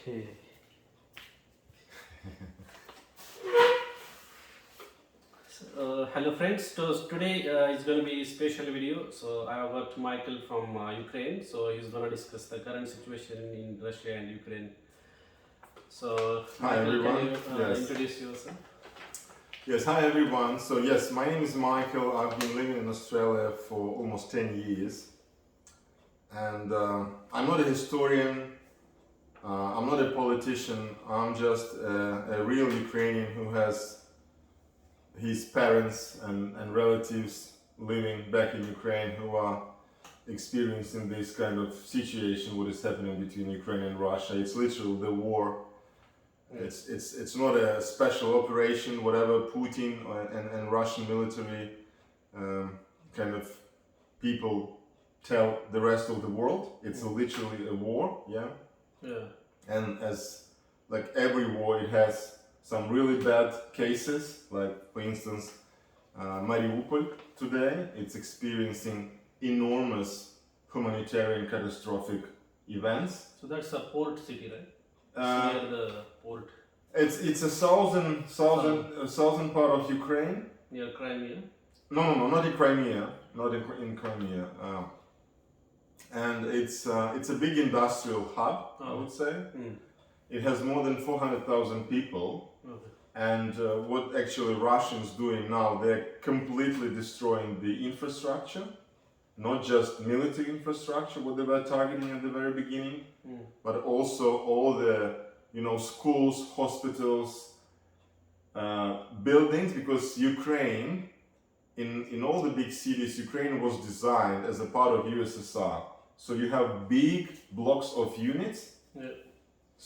Okay. Hello friends. So today is going to be a special video. So I have got Michael from Ukraine. So he's going to discuss the current situation in Russia and Ukraine. So Hi Michael, everyone. can you Yes. introduce yourself? Yes, hi everyone. So yes, my name is Michael. I've been living in Australia for almost 10 years. And I'm not a historian, I'm not a politician, I'm just a real Ukrainian who has his parents and relatives living back in Ukraine who are experiencing this kind of situation, what is happening between Ukraine and Russia. It's literally the war. It's not a special operation, whatever Putin and Russian military kind of people tell the rest of the world. It's literally a war, yeah. Yeah. And as like every war, it has some really bad cases. Like for instance, Mariupol today, it's experiencing enormous humanitarian catastrophic events. So that's a port city, right? Uh, Near the port, It's a southern part of Ukraine. near Crimea. No, not in Crimea. Not in Crimea. And it's a big industrial hub, I would say. Mm. It has more than 400,000 people. Okay. And what actually Russians doing now, they're completely destroying the infrastructure, not just military infrastructure, what they were targeting at the very beginning, but also all the schools, hospitals, buildings, because Ukraine, in all the big cities, Ukraine was designed as a part of USSR. So you have big blocks of units. Yeah.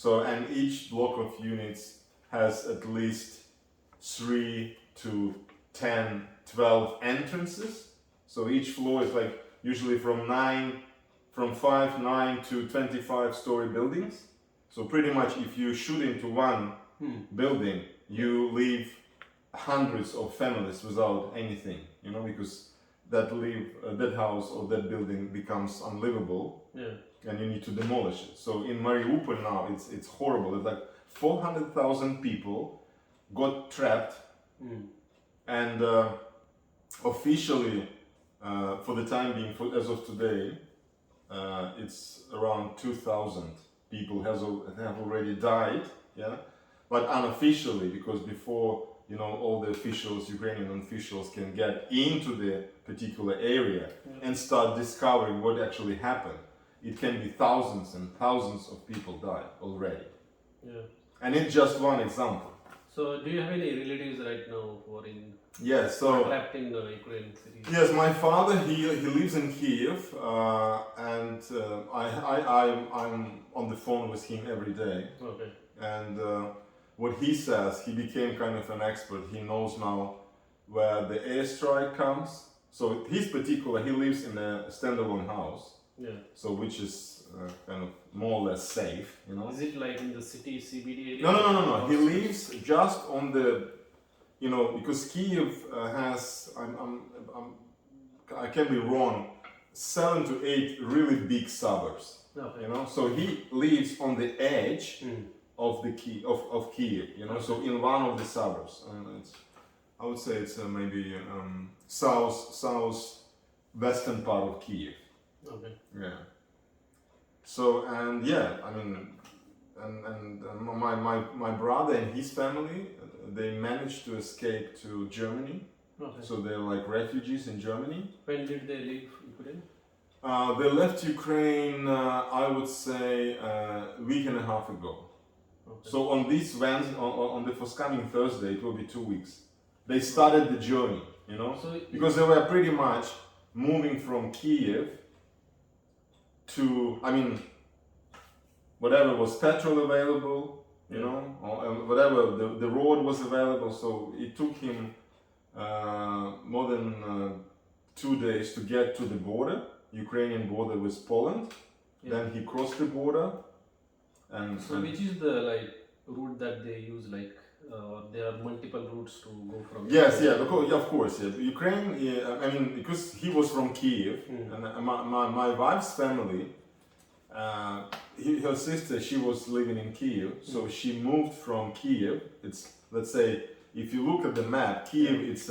So and each block of units has at least 3 to 10, 12 entrances. So each floor is like usually from 5, 9 to 25-story buildings. So pretty much if you shoot into one building, you leave hundreds of families without anything, because that house or that building becomes unlivable. Yeah. And you need to demolish it. So in Mariupol now, it's horrible. It's like 400,000 people got trapped, and officially, for the time being, as of today, it's around 2,000 people have already died. Yeah, but unofficially, because before all the officials, Ukrainian officials, can get into the particular area and start discovering what actually happened. It can be thousands and thousands of people died already. Yeah. And it's just one example. So do you have any relatives right now who are Yes, so trapped in the Ukraine city? yes, my father he lives in Kiev, and I'm on the phone with him every day. Okay. And what he says, he became kind of an expert. He knows now where the airstrike comes. So he lives in a standalone house. Yeah. So which is kind of more or less safe, Is it like in the city CBD area? No. He lives just on the, because Kiev has, I can be wrong, 7 to 8 really big suburbs. Okay. So he lives on the edge of Kiev, so in one of the suburbs. I would say it's maybe southwestern part of Kiev. Okay. Yeah. So and yeah, I mean, and my brother and his family, they managed to escape to Germany. Okay. So they're like refugees in Germany. When did they leave Ukraine? They left Ukraine, I would say, a week and a half ago. Okay. So on this Wednesday, on the forthcoming Thursday, it will be 2 weeks. They started the journey, So because they were pretty much moving from Kiev to, whatever was petrol available, or whatever the road was available. So it took him more than 2 days to get to the border, Ukrainian border with Poland. Yeah. Then he crossed the border. So which is the route that they use? There are multiple routes to go from. Yes, of course, yeah. Ukraine, because he was from Kiev, and my wife's family, her sister, she was living in Kiev, so she moved from Kiev. It's, let's say, if you look at the map, Kiev, it's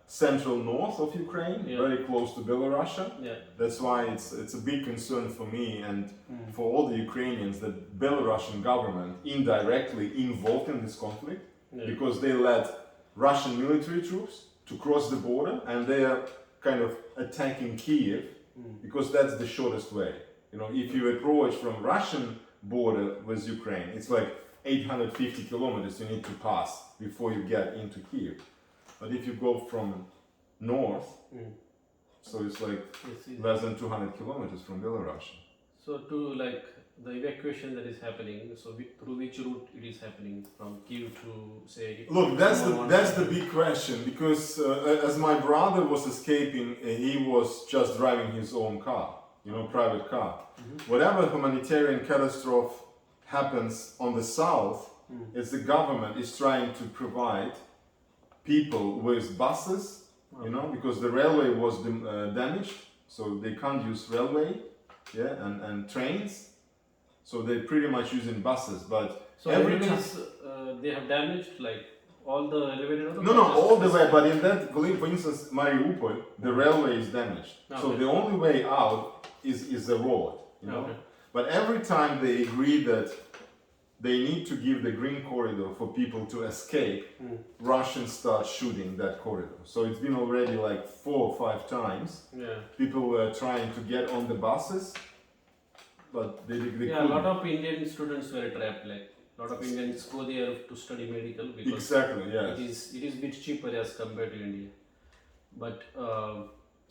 central north of Ukraine, very close to Belarus. That's why it's a big concern for me and for all the Ukrainians that Belarusian government indirectly involved in this conflict because they let Russian military troops to cross the border and they are kind of attacking Kiev because that's the shortest way. You know, if you approach from Russian border with Ukraine, it's like 850 kilometers you need to pass before you get into Kiev. But if you go from north, so it's like less than 200 kilometers from Belarus. So to like the evacuation that is happening, so through which route it is happening from Kiev to say? Look, that's the big question because as my brother was escaping, he was just driving his own car, you know, private car. Whatever humanitarian catastrophe happens on the south, is the government is trying to provide people with buses, you know, because the railway was damaged, so they can't use railway, and trains, so they're pretty much using buses. But so every time they have damaged like all the elevator. No, all the way. But in that, for instance, Mariupol, the railway is damaged, so the only way out is the road, you know. But every time they agree that they need to give the green corridor for people to escape, Russians start shooting that corridor. So it's been already like 4 or 5 times. People were trying to get on the buses, but they couldn't. A lot of Indian students were trapped. Like a lot of Indians go there to study medical because it is a bit cheaper as compared to India. But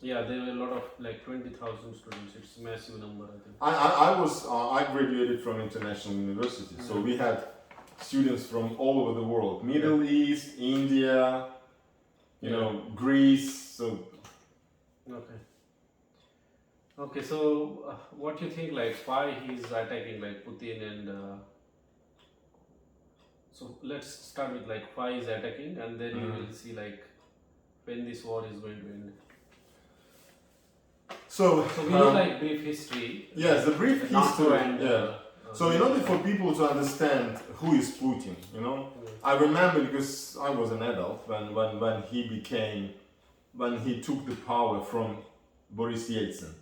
there were a lot of like 20,000 students. It's a massive number, I think. I graduated from international university, so we had students from all over the world, Middle East, India, you know, Greece. So okay. So what do you think? Like why he's attacking like Putin and? So let's start with like why he's attacking, and then we will see like when this war is going to end. So we know like brief history. Yes, the brief history. And, so in order for people to understand who is Putin, you know, I remember because I was an adult when he took the power from Boris Yeltsin.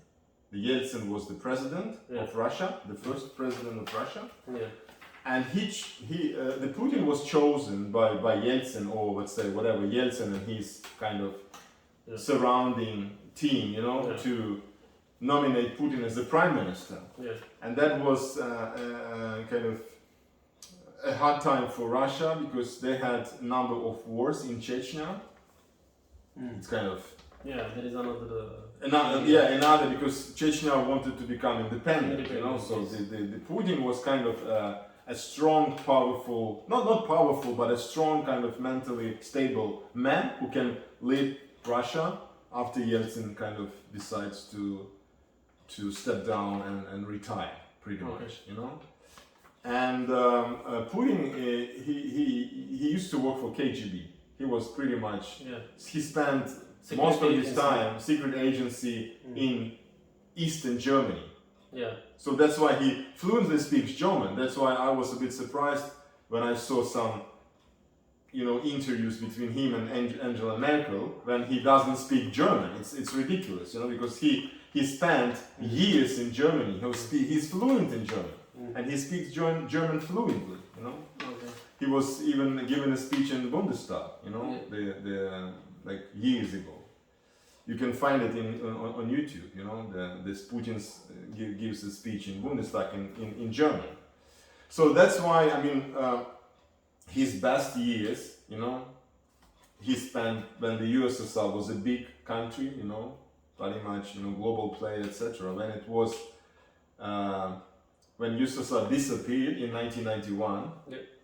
The Yeltsin was the president of Russia, the first president of Russia. And the Putin was chosen by Yeltsin, or let's say whatever, Yeltsin and his kind of surrounding team, you know, to nominate Putin as the prime minister. And that was kind of a hard time for Russia because they had a number of wars in Chechnya. It's kind of there is another because Chechnya wanted to become independent, you know. So the Putin was kind of a strong, powerful, not powerful, but a strong kind of mentally stable man who can lead Russia after Yeltsin kind of decides to step down and retire, pretty much, you know. And Putin, he used to work for KGB. He was pretty much, he spent most of his time, secret agency in Eastern Germany. So that's why he fluently speaks German. That's why I was a bit surprised when I saw some, you know, interviews between him and Angela Merkel when he doesn't speak German. It's ridiculous, you know, because he spent years in Germany. He's fluent in German, and he speaks German fluently, you know. He was even given a speech in the Bundestag, you know, the like years ago. You can find it on YouTube, you know. This Putin gives a speech in Bundestag in German. So that's why, I mean, his best years, you know, he spent when the USSR was a big country, you know, pretty much, you know, global player, etc. When it was, when USSR disappeared in 1991,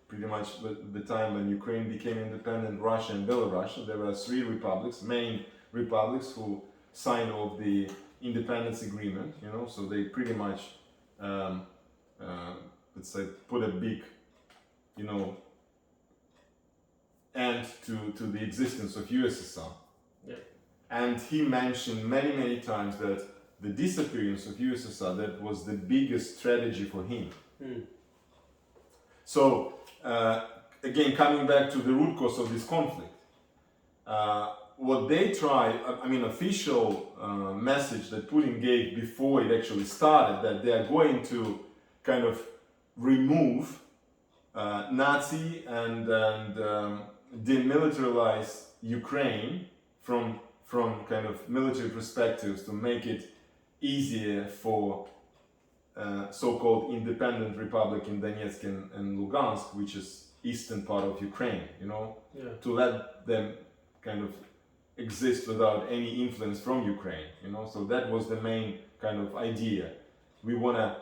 pretty much the time when Ukraine became independent, Russia and Belarus, there were 3 republics, main republics who signed off the independence agreement, you know, so they pretty much, let's say, put a big, you know, end to the existence of USSR. And he mentioned many times that the disappearance of USSR, that was the biggest tragedy for him. So, again, coming back to the root cause of this conflict, what they try, official message that Putin gave before it actually started, that they are going to kind of remove Nazi and demilitarize Ukraine from kind of military perspectives to make it easier for so-called independent republic in Donetsk and Lugansk, which is eastern part of Ukraine, to let them kind of exist without any influence from Ukraine, So that was the main kind of idea. We want to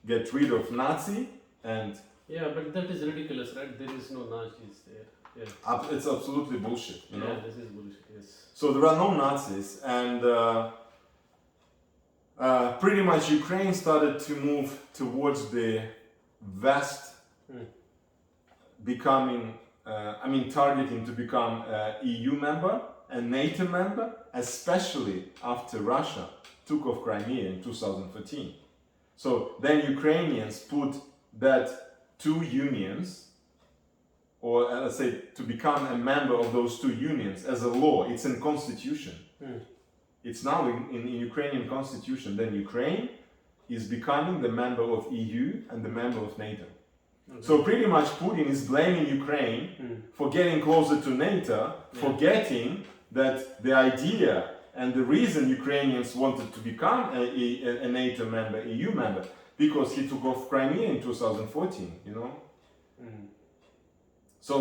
get rid of Nazi and... Yeah, but that is ridiculous, right? There is no Nazis there. Yeah. It's absolutely bullshit, Yeah, this is bullshit, yes. So there are no Nazis, and pretty much Ukraine started to move towards the West, becoming, targeting to become EU member and NATO member, especially after Russia took off Crimea in 2014. So then Ukrainians put that two unions, or let's say to become a member of those two unions as a law. It's in constitution. It's now in Ukrainian constitution. Then Ukraine is becoming the member of EU and the member of NATO. Okay. So pretty much Putin is blaming Ukraine for getting closer to NATO, forgetting that the idea and the reason Ukrainians wanted to become a NATO member, EU member, because he took off Crimea in 2014, So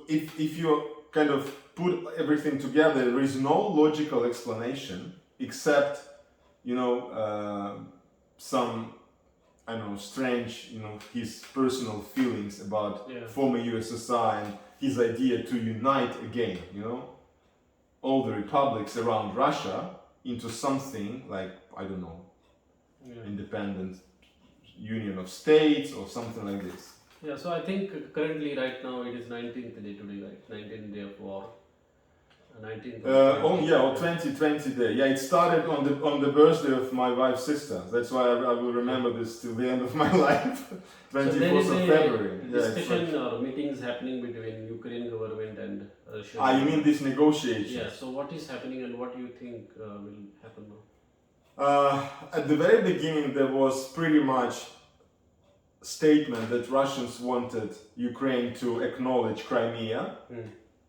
if you kind of put everything together, there is no logical explanation except, some, strange, his personal feelings about former USSR and his idea to unite again, all the republics around Russia into something like, independent union of states or something like this. Yeah, so I think currently right now it is 19th day today, right? 19th day of war. 19th. 2020 day. Yeah, it started on the birthday of my wife's sister. That's why I will remember this till the end of my life. 24th of February. Discussion or meetings happening between Ukraine government and Russia. You mean this negotiation? Yeah. So what is happening and what do you think will happen now? At the very beginning, there was pretty much statement that Russians wanted Ukraine to acknowledge Crimea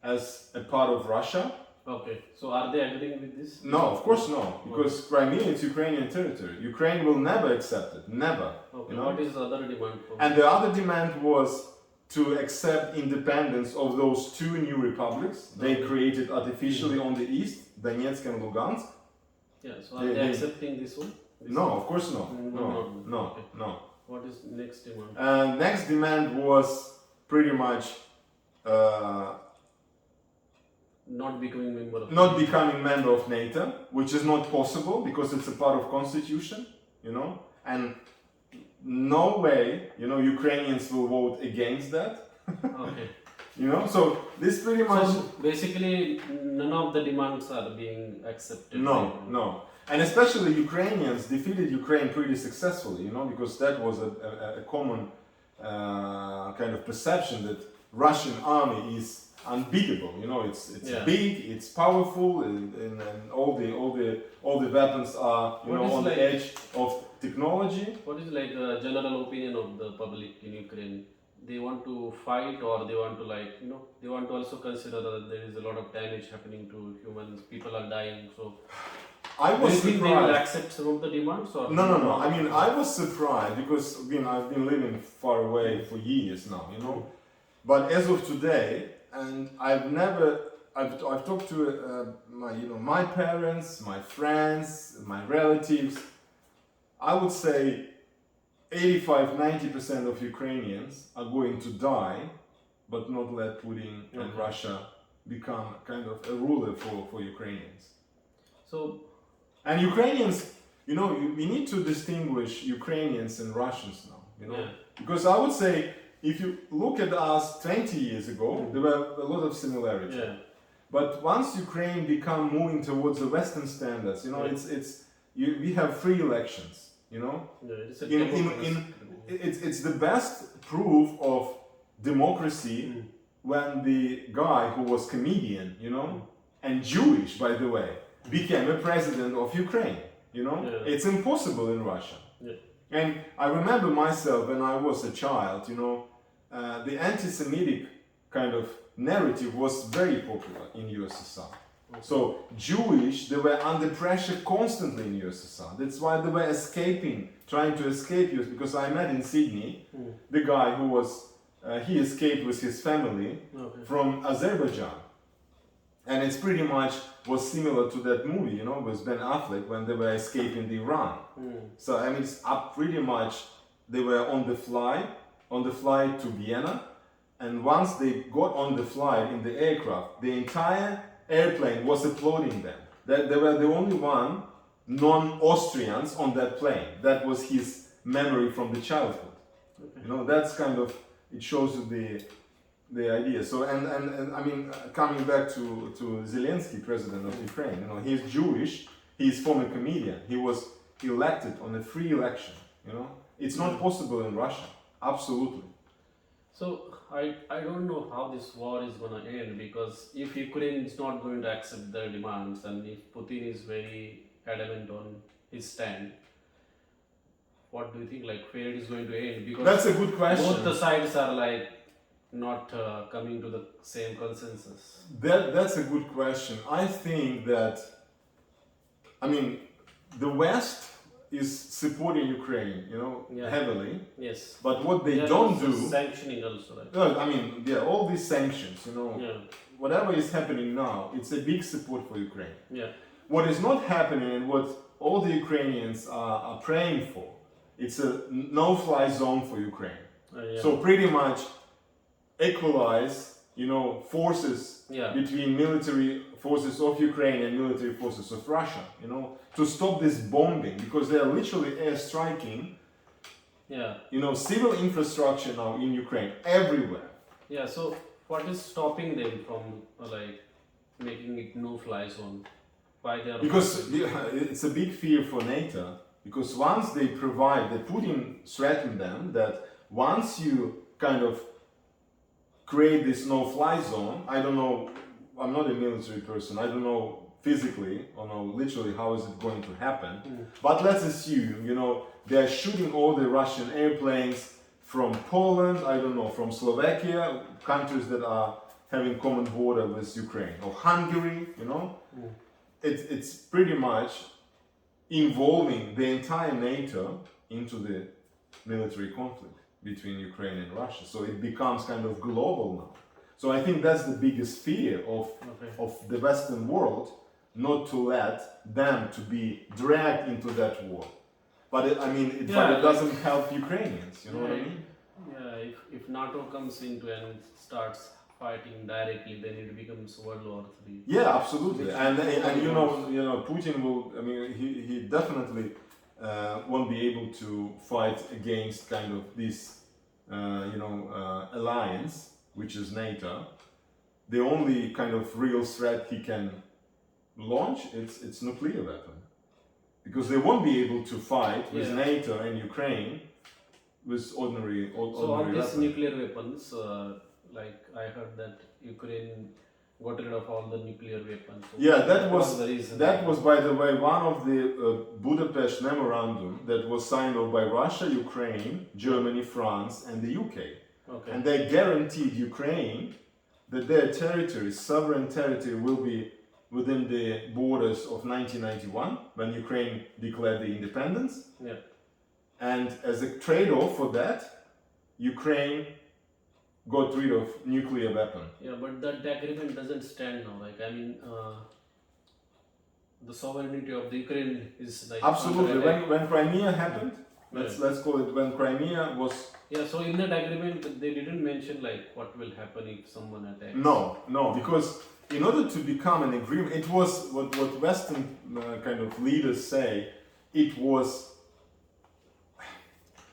as a part of Russia. Okay, so are they agreeing with this? No, of course not, because Crimea is Ukrainian territory. Ukraine will never accept it, never. Okay, what is the other demand? And the other demand was to accept independence of those two new republics they created artificially on the east, Donetsk and Lugansk. Yeah, so are they accepting this one? No, of course not. No. What is next demand? Next demand was pretty much not becoming member of NATO, which is not possible because it's a part of constitution, and no way, Ukrainians will vote against that. Okay. So this pretty much... So basically, none of the demands are being accepted. No. And especially Ukrainians defeated Ukraine pretty successfully, because that was a common kind of perception that Russian army is unbeatable. It's big, it's powerful, and all the weapons are on the edge of technology. What is like the general opinion of the public in Ukraine? They want to fight, or they want to they want to also consider that there is a lot of damage happening to humans, people are dying, so I was surprised. Do you think they will accept some of the demands? Or no. I was surprised because I've been living far away for years now, But as of today, and I've talked to my parents, my friends, my relatives. I would say 85-90% of Ukrainians are going to die, but not let Putin and Russia become kind of a ruler for Ukrainians. And Ukrainians, we need to distinguish Ukrainians and Russians now, because I would say if you look at us 20 years ago, there were a lot of similarities. But once Ukraine become moving towards the Western standards, you know, we have free elections, you know. It's the best proof of democracy when the guy who was comedian, you know, and Jewish, by the way, became a president of Ukraine, you know. It's impossible in Russia. And I remember myself when I was a child, you know, the anti-Semitic kind of narrative was very popular in USSR. So Jewish, they were under pressure constantly in USSR. That's why they were escaping, trying to escape US. Because I met in Sydney the guy who was, he escaped with his family from Azerbaijan. And it's pretty much was similar to that movie, you know, with Ben Affleck when they were escaping the Iran. So I mean, it's up pretty much, they were on the flight to Vienna. And once they got on the flight in the aircraft, the entire airplane was applauding them. That they were the only one non-Austrians on that plane. That was his memory from the childhood. You know, that's kind of, it shows you the idea. So and I mean, coming back to Zelensky, president of Ukraine, you know, he's Jewish, he's former comedian. He was elected on a free election, you know. It's not possible in Russia. Absolutely. So I don't know how this war is going to end, because if Ukraine is not going to accept their demands, and if Putin is very adamant on his stand, what do you think, like, where it is going to end? Because that's a good question. Both the sides are like not coming to the same consensus. That's a good question. I think that, I mean, the West is supporting Ukraine, you know, heavily. Yes. But what they don't do, sanctioning also, right? No, I mean, all these sanctions, you know, whatever is happening now, it's a big support for Ukraine. What is not happening, and what all the Ukrainians are praying for, it's a no-fly zone for Ukraine. So pretty much equalize, you know, forces between military forces of Ukraine and military forces of Russia, you know, to stop this bombing, because they are literally airstriking, you know, civil infrastructure now in Ukraine, everywhere. So what is stopping them from like making it no-fly zone? Why they are? Because it's a big fear for NATO, because once they provide, that Putin threatened them that once you kind of create this no-fly zone, I don't know, I'm not a military person, I don't know physically or no literally how is it going to happen, but let's assume, you know, they're shooting all the Russian airplanes from Poland, I don't know, from Slovakia, countries that are having common border with Ukraine, or Hungary, you know. It's pretty much involving the entire NATO into the military conflict between Ukraine and Russia. So it becomes kind of global now. So I think that's the biggest fear of the Western world, not to let them to be dragged into that war. But it doesn't help Ukrainians, you know what I mean? If NATO comes into and starts fighting directly, then it becomes World War III. Yeah, absolutely. And you know, Putin will, I mean, he definitely won't be able to fight against kind of this, alliance, which is NATO. The only kind of real threat he can launch, it's nuclear weapon. Because they won't be able to fight with NATO and Ukraine with ordinary So on these weapons. nuclear weapons, like I heard that Ukraine got rid of all the nuclear weapons. So that was, by the way, one of the Budapest Memorandum that was signed off by Russia, Ukraine, Germany, France, and the UK. And they guaranteed Ukraine that their territory, sovereign territory, will be within the borders of 1991, when Ukraine declared the independence. And as a trade-off for that, Ukraine got rid of nuclear weapon. But that agreement doesn't stand now. Like, I mean, the sovereignty of the Ukraine is like... Absolutely. When Crimea happened, let's call it when Crimea was... so in that agreement, they didn't mention like what will happen if someone attacks. No, because in order to become an agreement, it was what Western kind of leaders say, it was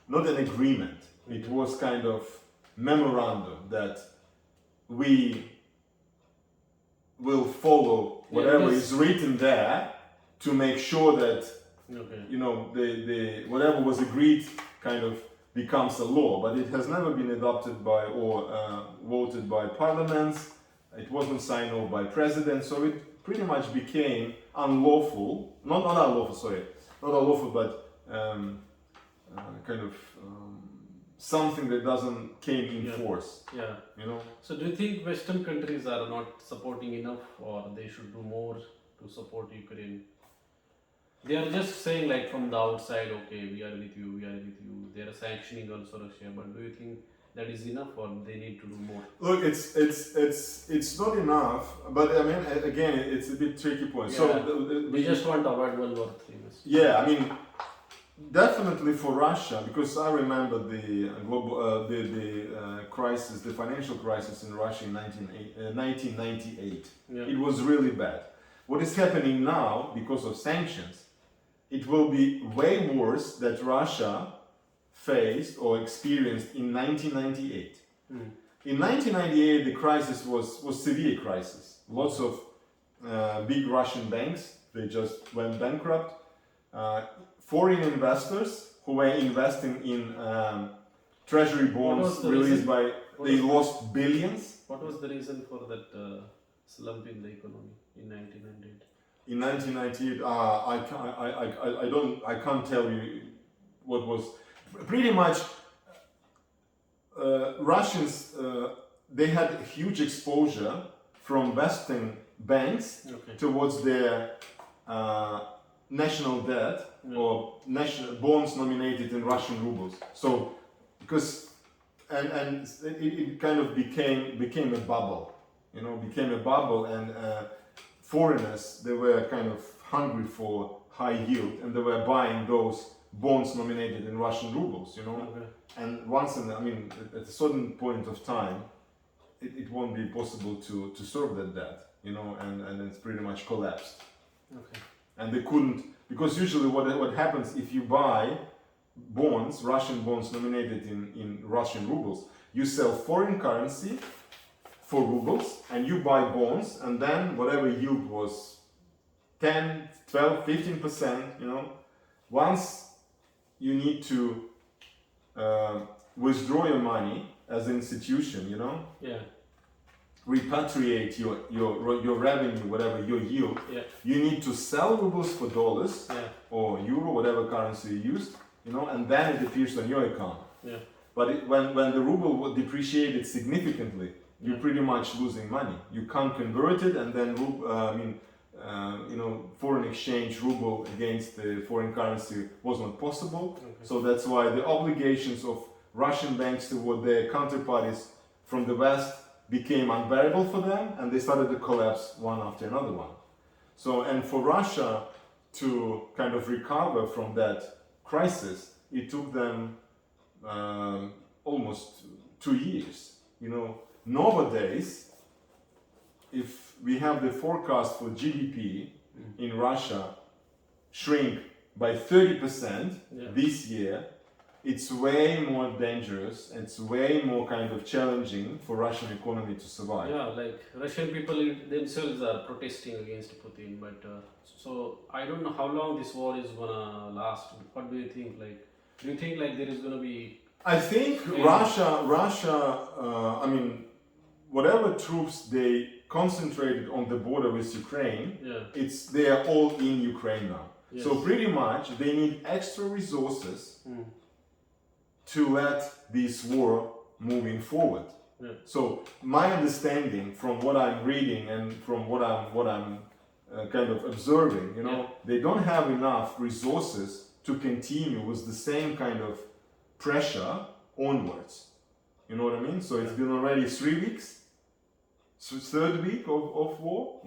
not an agreement. It was kind of memorandum that we will follow whatever is written there to make sure that you know the whatever was agreed kind of becomes a law, but it has never been adopted by or voted by parliaments. It wasn't signed off by president, so it pretty much became unlawful. Not unlawful, sorry, not unlawful, but kind of something that doesn't came in force. Yeah. You know. So do you think Western countries are not supporting enough, or they should do more to support Ukraine? They are just saying like from the outside, okay, we are with you, we are with you. They are sanctioning also Russia, but do you think that is enough, or they need to do more? Look, it's not enough, but I mean, again, it's a bit tricky point. Yeah. So we just want to avoid World War III. Yeah, I mean, definitely for Russia, because I remember the global crisis, the financial crisis in Russia in 1998. Yeah. It was really bad. What is happening now because of sanctions? It will be way worse that Russia faced or experienced in 1998. In 1998, the crisis was severe crisis. Lots of big Russian banks, they just went bankrupt. Foreign investors who were investing in treasury bonds released by, they lost billions. What was the reason for that slump in the economy in 1998? In 1998, I can't tell you what was. Pretty much, Russians they had huge exposure from Western banks towards their national debt or national bonds nominated in Russian rubles. So, because and it kind of became a bubble, you know, and foreigners, they were kind of hungry for high yield, and they were buying those bonds nominated in Russian rubles, you know. And once, I mean, at a certain point of time, it won't be possible to serve that debt, you know, and it's pretty much collapsed. And they couldn't, because usually what happens if you buy bonds, Russian bonds nominated in Russian rubles, you sell foreign currency for rubles, and you buy bonds, and then whatever yield was 10, 12, 15%, you know, once you need to withdraw your money as an institution, you know, repatriate your revenue, whatever your yield, you need to sell rubles for dollars or euro, whatever currency you used, you know, and then it appears on your account. But when the ruble depreciated significantly, you're pretty much losing money. You can't convert it, and then you know, foreign exchange ruble against the foreign currency was not possible. So that's why the obligations of Russian banks toward their counterparties from the West became unbearable for them, and they started to collapse one after another one. So, and for Russia to kind of recover from that crisis, it took them almost 2 years. You know, nowadays, if we have the forecast for GDP in Russia shrink by 30% this year, it's way more dangerous, and it's way more kind of challenging for Russian economy to survive. Yeah, like Russian people themselves are protesting against Putin, but so I don't know how long this war is gonna last. What do you think? Like, do you think like there is gonna be? I think Russia. I mean, whatever troops they concentrated on the border with Ukraine, they are all in Ukraine now. So pretty much they need extra resources to let this war moving forward. So my understanding from what I'm reading and from what I'm kind of observing, you know, they don't have enough resources to continue with the same kind of pressure onwards. You know what I mean? So it's been already 3 weeks, third week of war.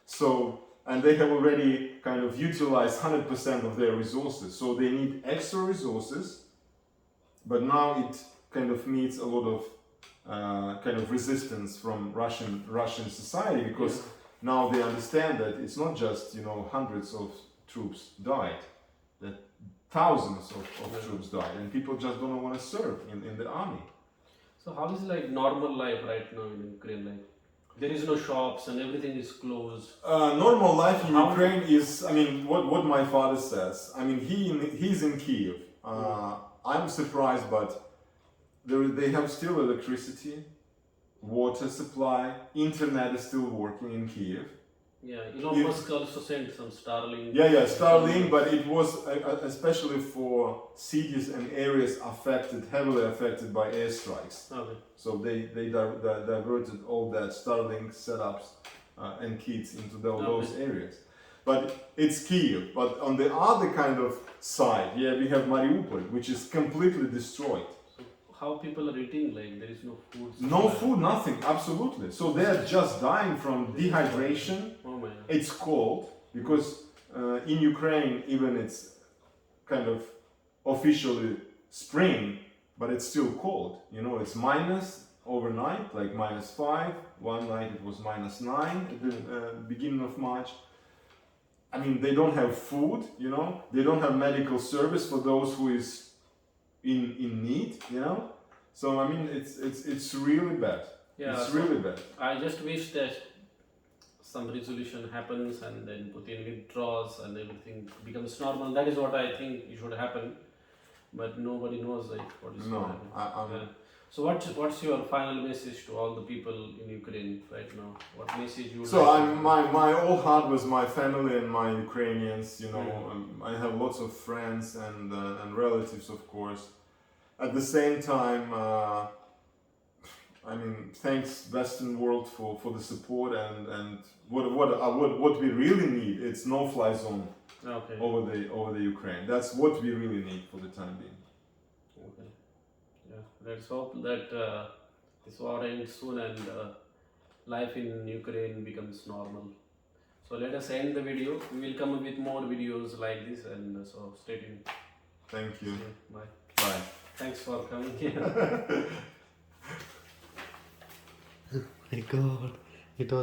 So, and they have already kind of utilized 100% of their resources. So they need extra resources, but now it kind of meets a lot of kind of resistance from Russian society, because now they understand that it's not just, you know, hundreds of troops died, that thousands of troops died, and people just don't want to serve in the army. So how is like normal life right now in Ukraine? Like There is no shops and everything is closed. Normal life in Ukraine is, I mean, what my father says. I mean, he's in Kiev. I'm surprised, but they have still electricity, water supply, internet is still working in Kiev. Yeah, Elon Musk also sent some Starlink. Yeah, Starlink, but it was especially for cities and areas heavily affected by airstrikes. Okay. So they diverted all that Starlink setups and kits into those areas. But it's Kiev. But on the other kind of side, we have Mariupol, which is completely destroyed. How people are eating, like there is no food? No food, nothing, absolutely. So they are just dying from dehydration. Oh my. It's cold because in Ukraine even it's kind of officially spring, but it's still cold. You know, it's minus overnight, like -5. One night it was -9 at the beginning of March. I mean, they don't have food, you know, they don't have medical service for those who is in need, you know. So I mean, it's really bad. Yeah, it's really bad. I just wish that some resolution happens and then Putin withdraws and everything becomes normal. That is what I think should happen. But nobody knows like what is going to happen. So what's your final message to all the people in Ukraine right now? What message you would my whole heart was my family and my Ukrainians, you know. I have lots of friends and relatives, of course. At the same time, I mean, thanks Western world for the support and what we really need. It's no-fly zone over the Ukraine. That's what we really need for the time being. Okay. Yeah. Let's hope that this war ends soon and life in Ukraine becomes normal. So let us end the video. We will come up with more videos like this, and so stay tuned. Thank you. Bye. Bye. Thanks for coming here. My God, it was